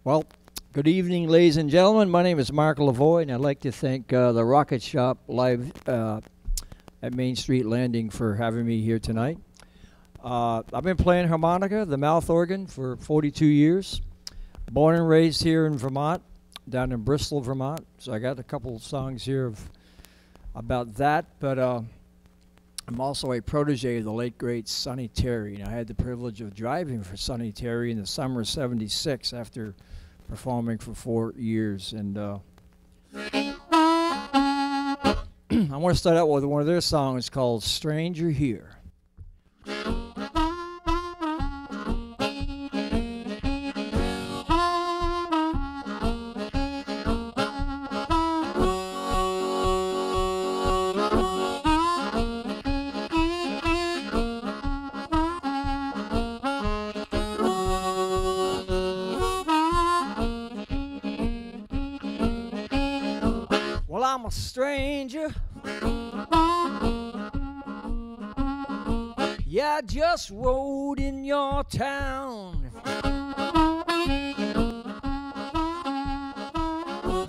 Well, good evening, ladies and gentlemen. My name is Mark Lavoie, and I'd like to thank the Rocket Shop live at Main Street Landing for having me here tonight. I've been playing harmonica, the mouth organ, for 42 years. Born and raised here in Vermont, down in Bristol, Vermont. So I got a couple songs here about that, but I'm also a protege of the late, great Sonny Terry. And I had the privilege of driving for Sonny Terry in the summer of '76 after performing for 4 years. And I want to start out with one of their songs called Stranger Here. I'm a stranger. Yeah, I just rode in your town.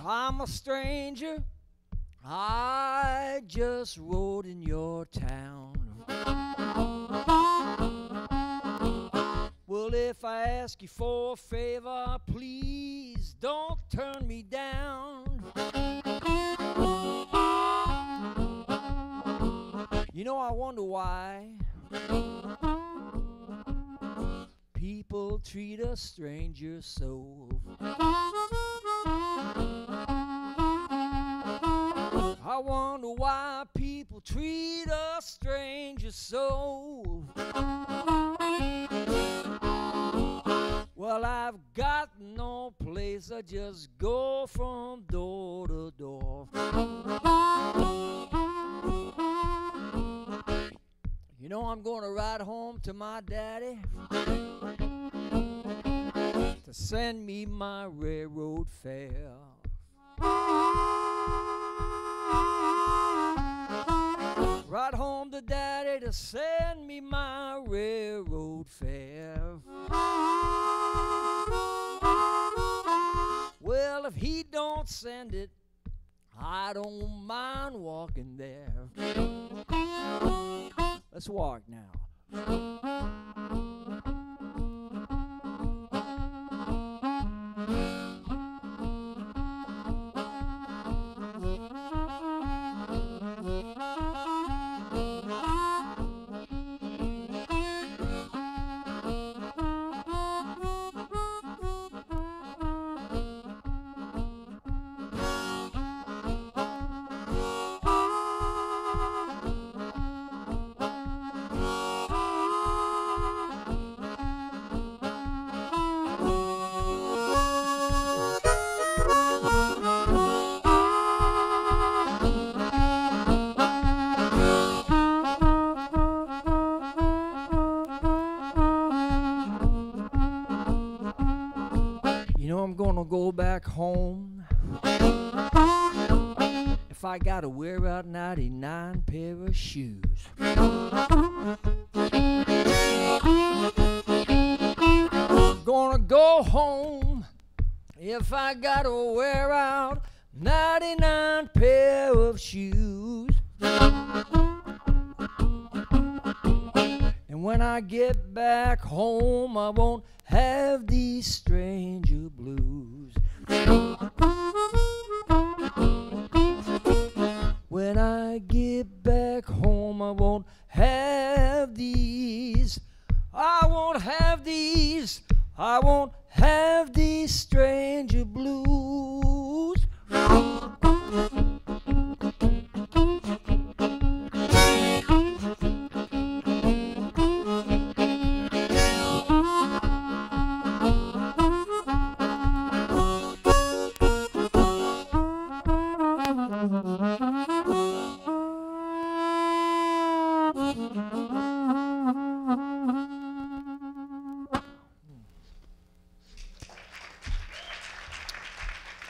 I'm a stranger. I just rode in your town. Well, if I ask you for a favor, please don't turn me down. You know, I wonder why people treat a stranger so. I wonder why people treat a stranger so. Well, I've got no place, I just go from door to door. You know, I'm going to ride home to my daddy to send me my railroad fare. Ride home to daddy to send me my railroad fare. Well, if he don't send it, I don't mind walking there. Let's walk now. I'm gonna go back home if I gotta wear out 99 pair of shoes. Gonna go home if I gotta wear out 99 pair of shoes. And when I get back home, I won't have these stranger blues. When I get back home, I won't have these. I won't have these. I won't have these stranger blues.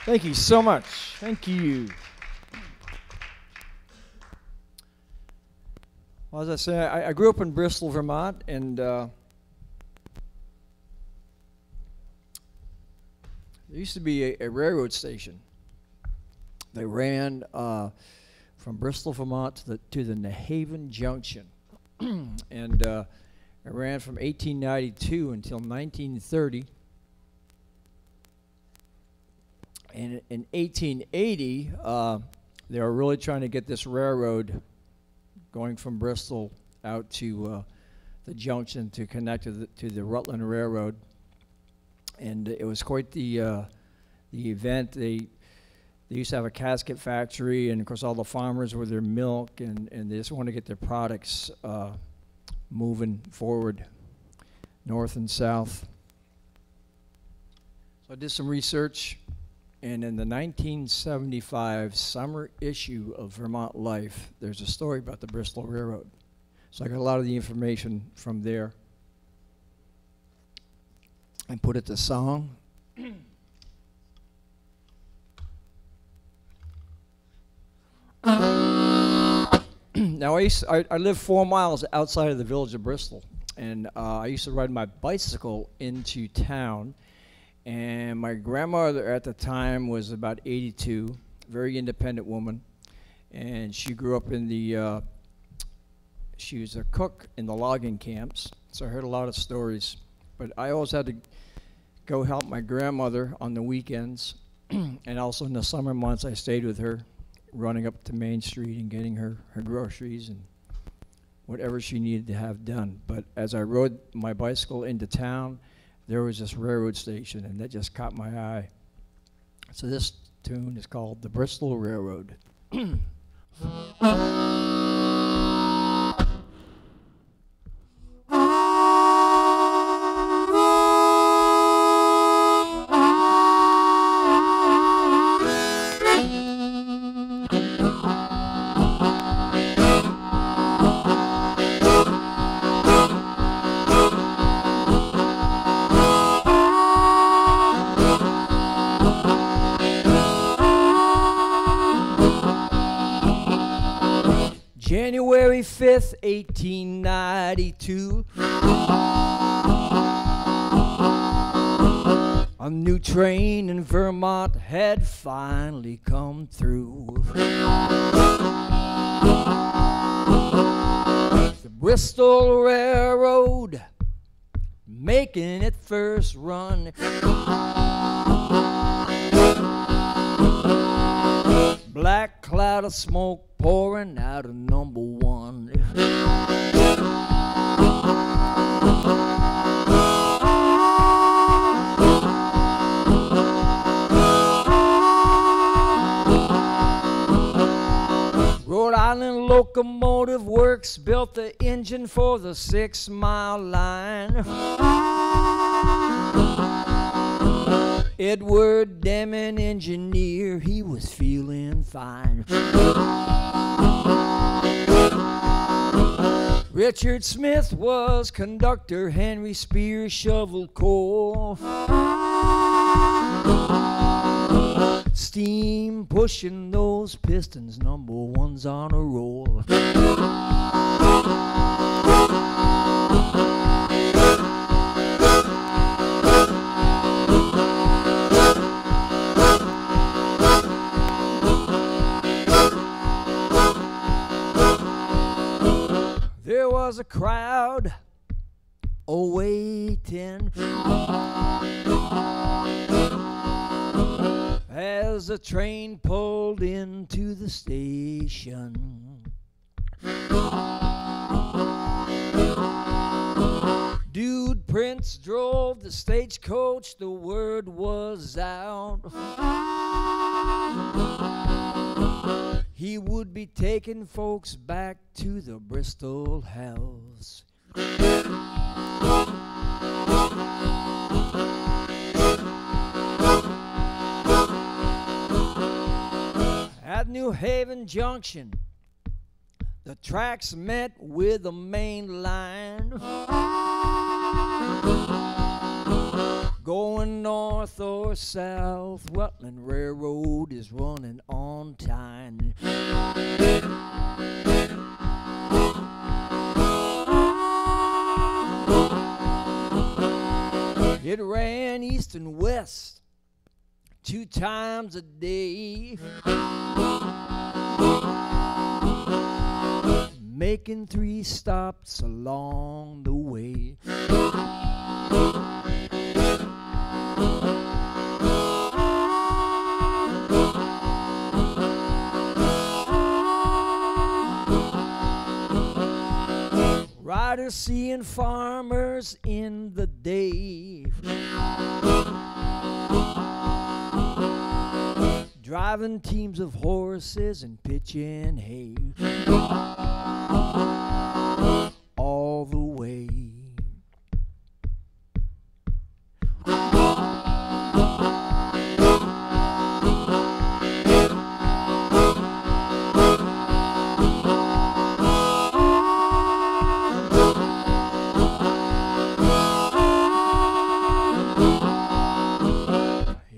Thank you so much. Thank you. Well, as I say, I grew up in Bristol, Vermont, and there used to be a railroad station. They ran from Bristol, Vermont to the New Haven Junction. And it ran from 1892 until 1930. And in 1880, they were really trying to get this railroad going from Bristol out to the junction to connect to the Rutland Railroad. And it was quite the event. They used to have a casket factory, and of course all the farmers with their milk, and they just wanted to get their products moving forward, north and south. So I did some research, and in the 1975 summer issue of Vermont Life, there's a story about the Bristol Railroad. So I got a lot of the information from there and put it to song. Now I live 4 miles outside of the village of Bristol, and I used to ride my bicycle into town, and my grandmother at the time was about 82, very independent woman, and she grew up in the, she was a cook in the logging camps, so I heard a lot of stories, but I always had to go help my grandmother on the weekends, and also in the summer months I stayed with her, running up to Main Street and getting her groceries and whatever she needed to have done. But as I rode my bicycle into town, there was this railroad station, and that just caught my eye. So this tune is called The Bristol Railroad. January 5th, 1892, a new train in Vermont had finally come through. The Bristol Railroad making its first run. Black cloud of smoke pouring out of number 1. Rhode Island Locomotive Works built the engine for the 6-mile line. Edward Deming, engineer, he was feeling fine. Richard Smith was conductor, Henry Spears shoveled coal. Steam pushing those pistons, number 1's on a roll. There was a crowd awaiting as the train pulled into the station. Dude Prince drove the stagecoach, the word was out. He would be taking folks back to the Bristol house. At New Haven Junction, the tracks met with the main line. Going north or south, Rutland Railroad is running on time. It ran east and west 2 times a day, making 3 stops along the way. Riders seeing farmers in the day, driving teams of horses and pitching hay all the way.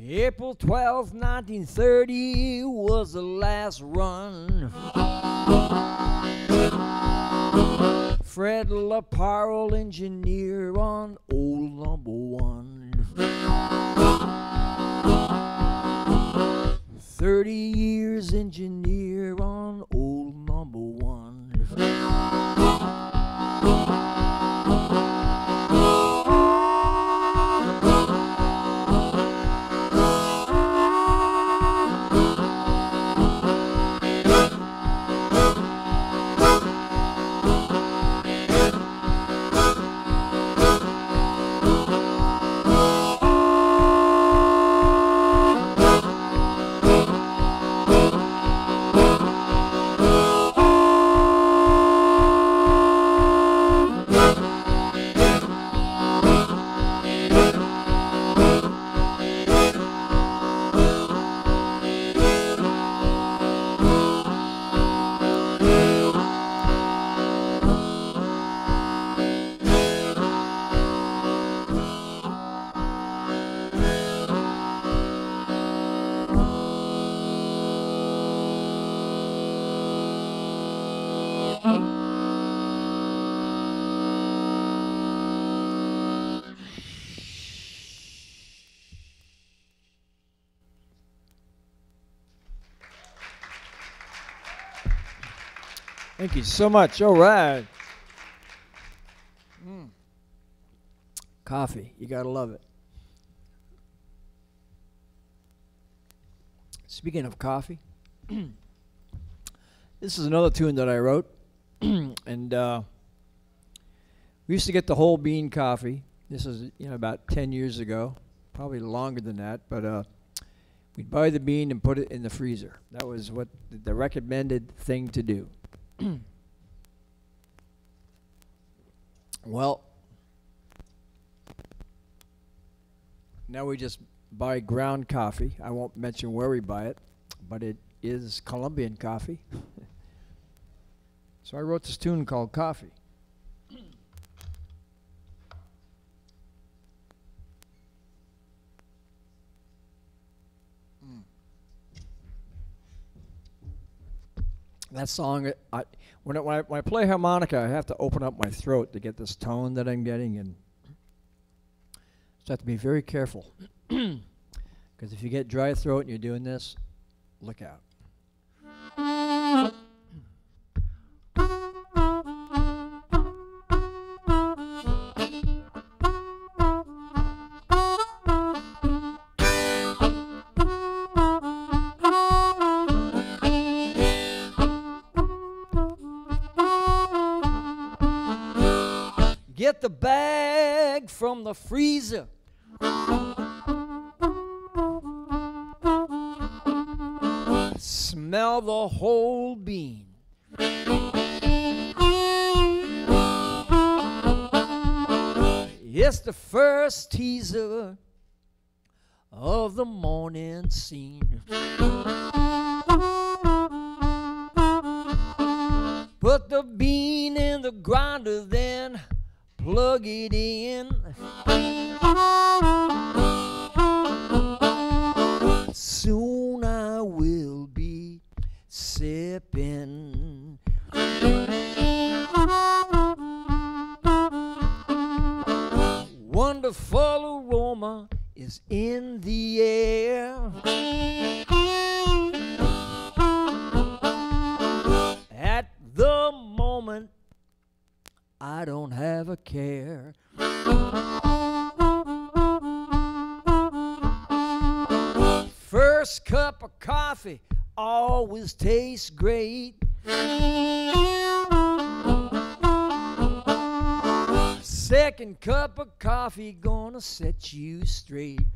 April 12, 1930 was the last run. Fred LaParle, engineer on old number 1. 30 years engineer on old number 1. Thank you so much. All right. Coffee. You got to love it. Speaking of coffee, this is another tune that I wrote. And we used to get the whole bean coffee. This is, about 10 years ago. Probably longer than that. But we'd buy the bean and put it in the freezer. That was what the recommended thing to do. Well, now we just buy ground coffee. I won't mention where we buy it, but it is Colombian coffee. So I wrote this tune called Coffee. That song, when I play harmonica, I have to open up my throat to get this tone that I'm getting, and so I have to be very careful. Because if you get dry throat and you're doing this, look out. Get the bag from the freezer. Smell the whole bean. It's the first teaser of the morning scene. Put the bean in the grinder, then plug it in. Soon I will be sipping. Wonderful aroma is in the air. First cup of coffee always tastes great. Second cup of coffee gonna set you straight.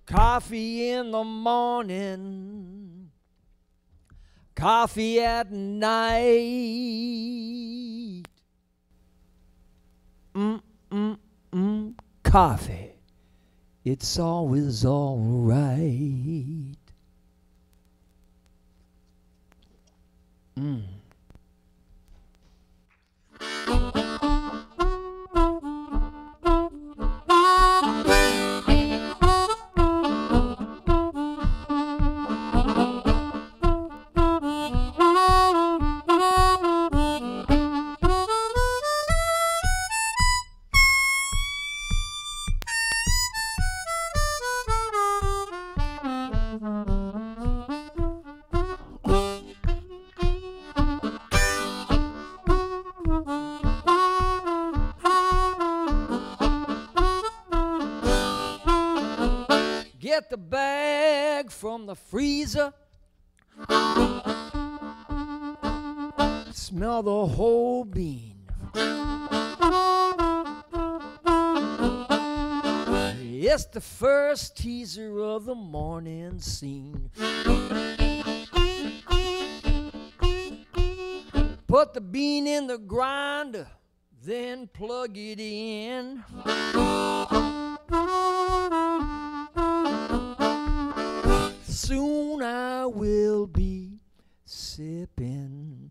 Coffee in the morning, coffee at night. Coffee, it's always all right. Get the bag from the freezer. Smell the whole bean. It's the first teaser of the morning scene. Put the bean in the grinder, then plug it in. Soon I will be sipping.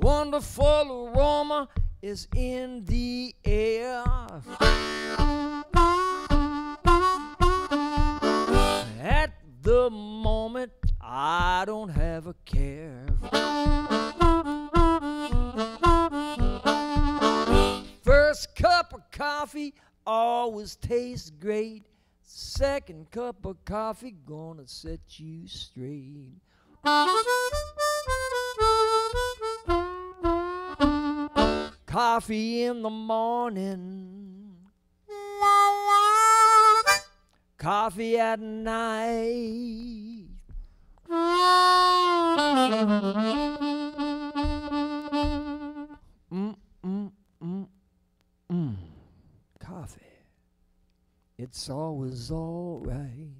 Wonderful aroma is in the air. At the moment, I don't have a care. First cup of coffee always tastes great. Second cup of coffee gonna set you straight. Coffee in the morning, coffee at night. Coffee, it's always all right.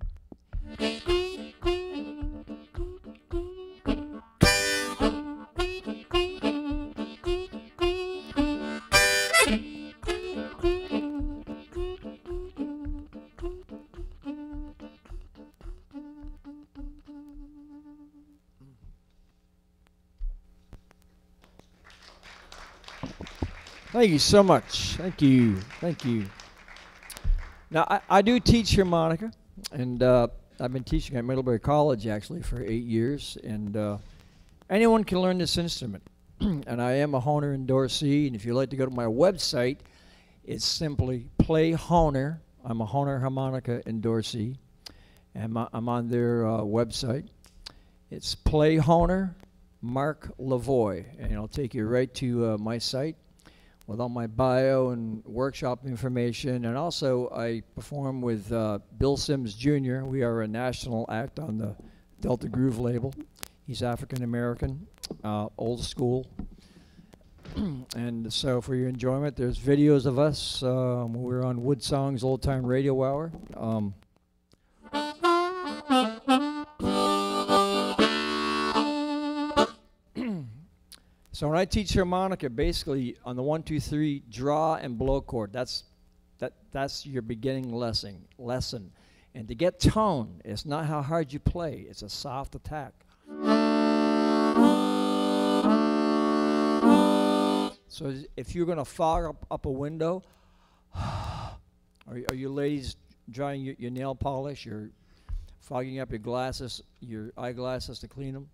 Thank you so much. Thank you. Thank you. Now, I do teach harmonica, and I've been teaching at Middlebury College, actually, for 8 years, and anyone can learn this instrument. And I am a Hohner endorsee, and if you'd like to go to my website, it's simply Play Hohner. I'm a Hohner harmonica endorsee, and I'm on their website. It's Play Hohner, Mark Lavoie, and it'll take you right to my site with all my bio and workshop information. And also I perform with Bill Sims Jr. We are a national act on the Delta Groove label. He's African American, old school. And so for your enjoyment, there's videos of us. We're on Wood Song's Old Time Radio Hour. So when I teach harmonica, basically on the 1, 2, 3 draw and blow chord, that's your beginning lesson. And to get tone, it's not how hard you play; it's a soft attack. So if you're going to fog up a window, are you ladies drying your nail polish? You're fogging up your glasses, your eyeglasses to clean them.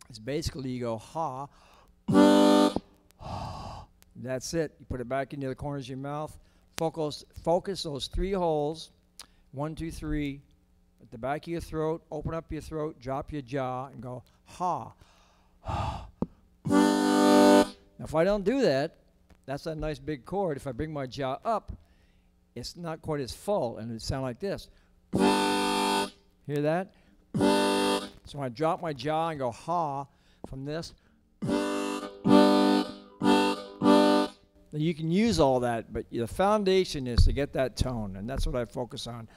It's basically you go ha. That's it. You put it back into the corners of your mouth. Focus those 3 holes. 1, 2, 3. At the back of your throat. Open up your throat. Drop your jaw and go ha. Now, if I don't do that, that's a nice big chord. If I bring my jaw up, it's not quite as full, and it sounds like this. Hear that? So when I drop my jaw and go ha from this, you can use all that, but the foundation is to get that tone, and that's what I focus on.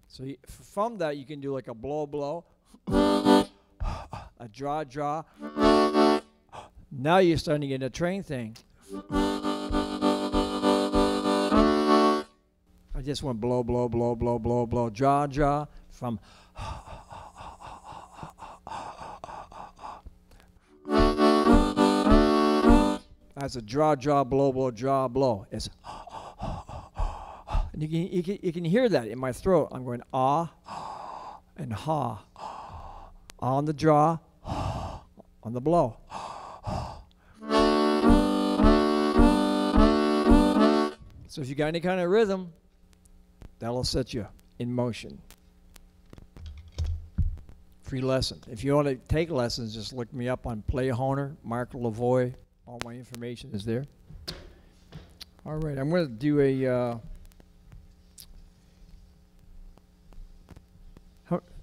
So from that, you can do like a blow, blow, a draw, draw. Now you're starting to get a train thing. I just went blow, blow, blow, blow, blow, blow, draw, draw, from. That's a draw, draw, blow, blow, draw, blow. It's and you can hear that in my throat. I'm going ah and ha. On the draw, on the blow. So if you got any kind of rhythm, that'll set you in motion. Free lesson. If you want to take lessons, just look me up on Playhoner, Mark Lavoie. All my information is there. All right, I'm going to do a...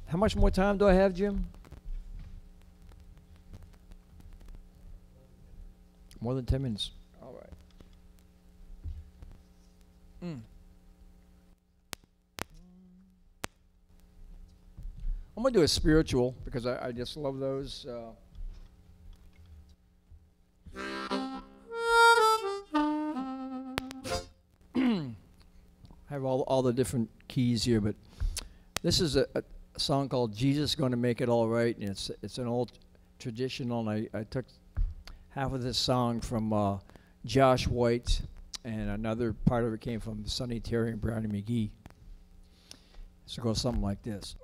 how much more time do I have, Jim? More than 10 minutes. All right. I'm going to do a spiritual because I just love those. I have all the different keys here, but this is a song called Jesus Gonna Make It All Right, and it's an old traditional, and I took half of this song from Josh White, and another part of it came from Sonny Terry and Brownie McGee. So it goes something like this.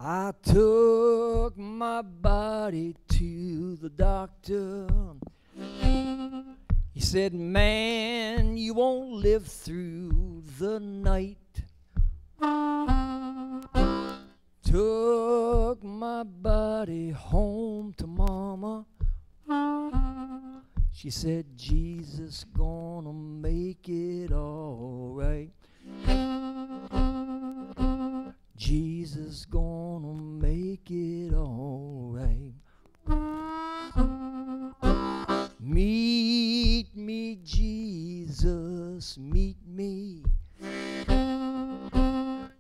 I took my body to the doctor. He said, man, you won't live through the night. Took my body home to mama. She said, Jesus gonna make it all right. Jesus gonna make it all right. Meet me, Jesus, meet me.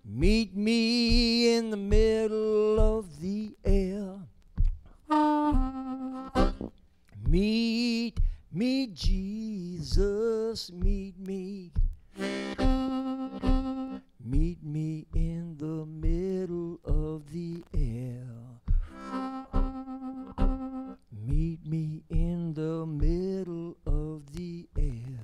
Meet me in the middle of the air. Meet me, Jesus, meet me. Meet me in the middle of the air. Meet me in the middle of the air.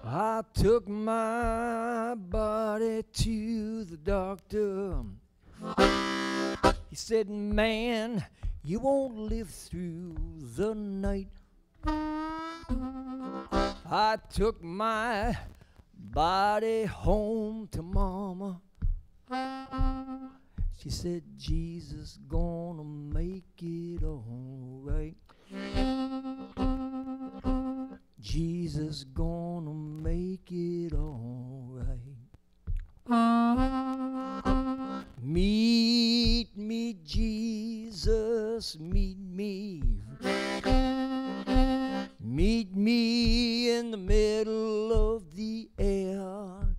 I took my body to the doctor. He said, man, you won't live through the night. I took my body home to mama. She said, Jesus gonna make it all right. is gonna make it alright. Meet me, Jesus, meet me. Meet me in the middle of the air.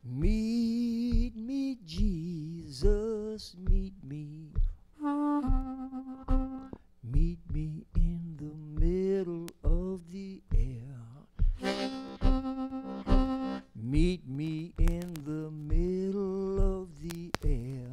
Meet me, Jesus, meet me. Meet me in the middle of the air. Meet me in the middle of the air.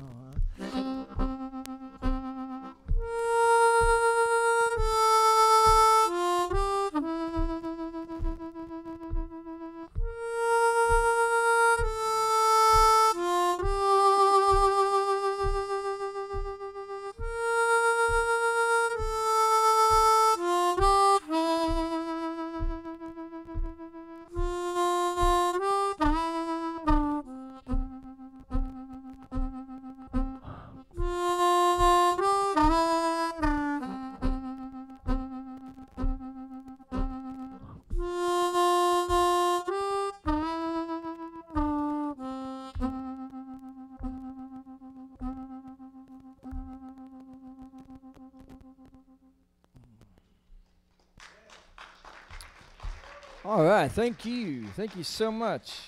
All right, thank you so much.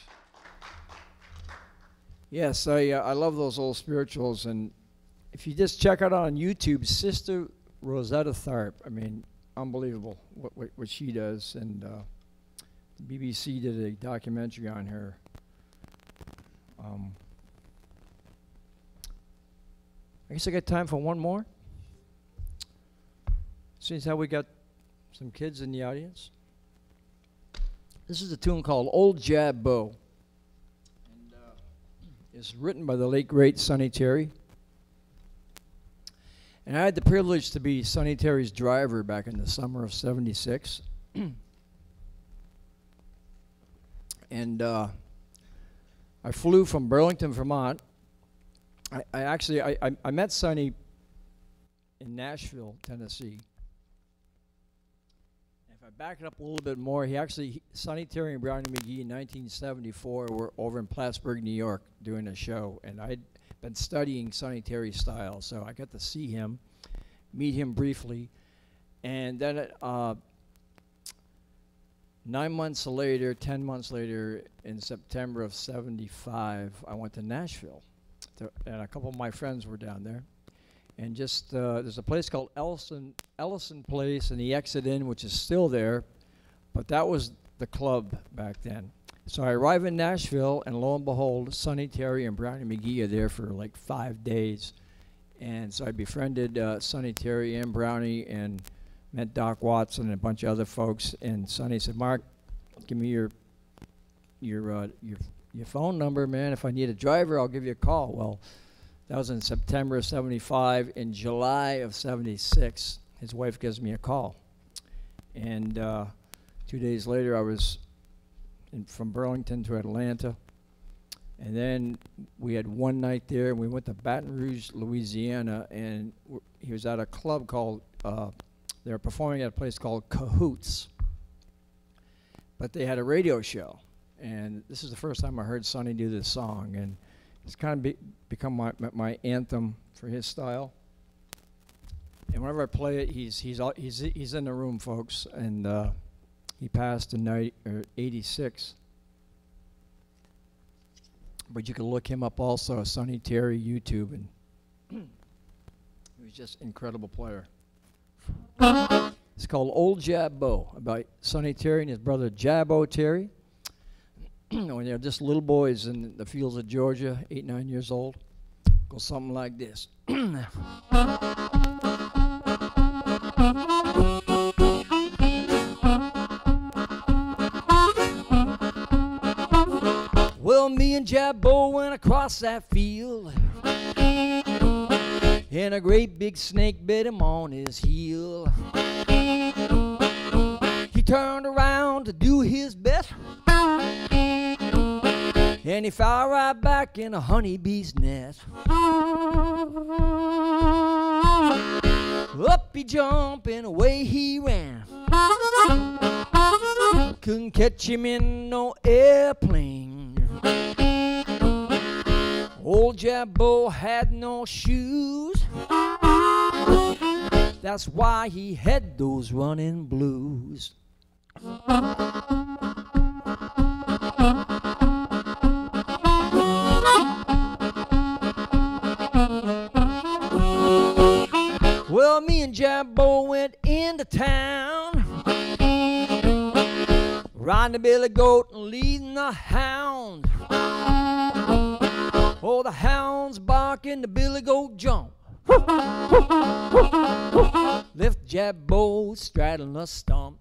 Yes, I love those old spirituals, and if you just check out on YouTube, Sister Rosetta Tharpe, I mean, unbelievable what she does, and the BBC did a documentary on her. I guess I got time for one more. Seeing how we got some kids in the audience. This is a tune called Old Jab Bow. And it's written by the late, great Sonny Terry. And I had the privilege to be Sonny Terry's driver back in the summer of '76. And I flew from Burlington, Vermont. I met Sonny in Nashville, Tennessee. If I back it up a little bit more, Sonny Terry and Brownie McGee in 1974 were over in Plattsburgh, New York, doing a show, and I'd been studying Sonny Terry's style, so I got to see him, meet him briefly, and then 9 months later, 10 months later, in September of '75, I went to Nashville, and a couple of my friends were down there. And just, there's a place called Ellison Place in the Exit Inn, which is still there, but that was the club back then. So I arrive in Nashville, and lo and behold, Sonny Terry and Brownie McGee are there for like 5 days. And so I befriended Sonny Terry and Brownie, and met Doc Watson and a bunch of other folks. And Sonny said, "Mark, give me your phone number, man. If I need a driver, I'll give you a call." Well, that was in September of '75. In July of '76, his wife gives me a call. And 2 days later, I was from Burlington to Atlanta. And then we had one night there, and we went to Baton Rouge, Louisiana, and he was at a club called, they were performing at a place called Cahoots. But they had a radio show. And this is the first time I heard Sonny do this song. And it's kind of become my anthem for his style. And whenever I play it, he's in the room, folks. And he passed in '86. But you can look him up also, Sonny Terry YouTube, and he was just an incredible player. It's called Old Jabbo, about Sonny Terry and his brother Jabbo Terry. When they're just little boys in the fields of Georgia, 8, 9 years old. Goes something like this. Well, me and Jabbo went across that field, and a great big snake bit him on his heel. He turned around to do his best, and he fell right back in a honeybee's nest. Up he jumped and away he ran. Couldn't catch him in no airplane. Old Jabbo had no shoes. That's why he had those running blues. Well, me and Jabbo went into town, riding the billy goat and leading the hound. Oh, the hound's barking, the billy goat jump. Lift Jabbo straddling a stump.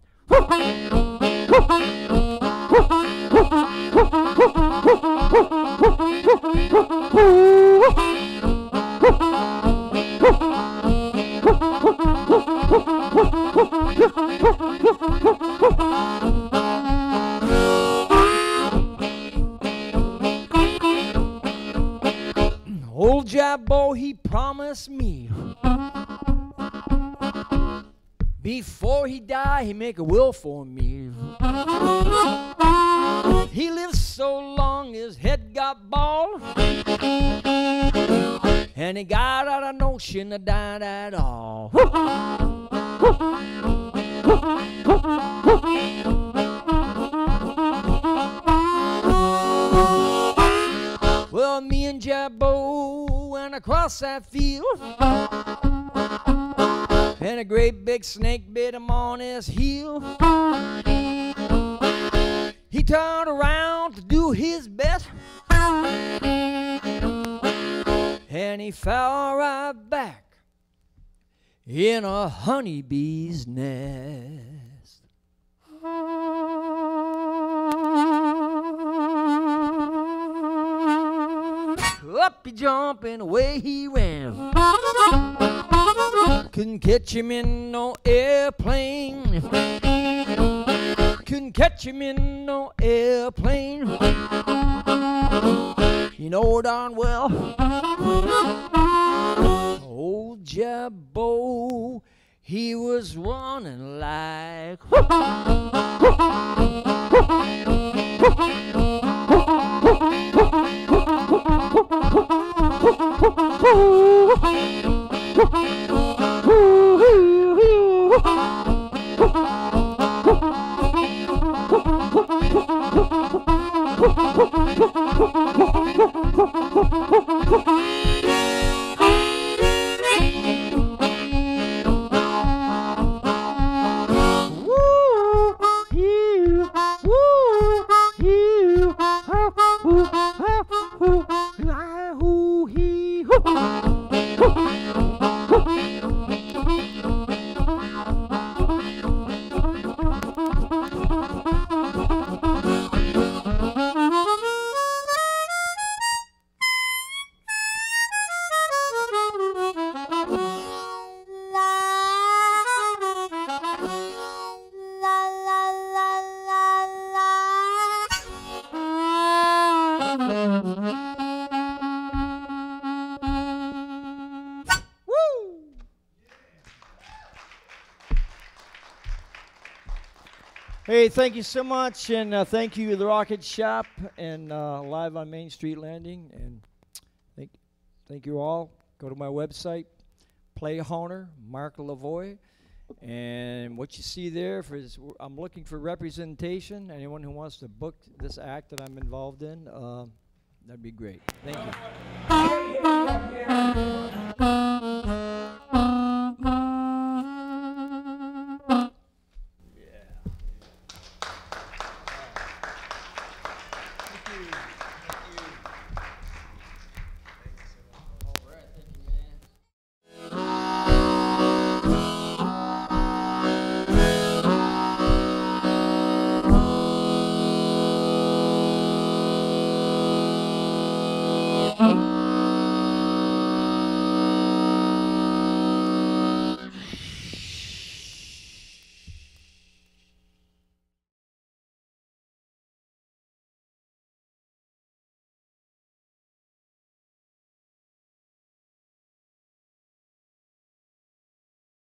Old Jabbo, he promised me before he died, he'd make a will for me. He lived so long, his head got bald, and he got out a notion to die at all. Well, me and Jabbo went across that field, and a great big snake bit him on his heel. He turned around to do his best, and he fell right back in a honeybee's nest. Up he jumped and away he ran. Couldn't catch him in no airplane. Couldn't catch him in no airplane. You know darn well, old Jabbo, he was running like Hey, thank you so much, and thank you to the Rocket Shop and Live on Main Street Landing, and thank you all. Go to my website, Play Honer, Mark Lavoie, and what you see there I'm looking for representation. Anyone who wants to book this act that I'm involved in, that'd be great. Thank you. Oh.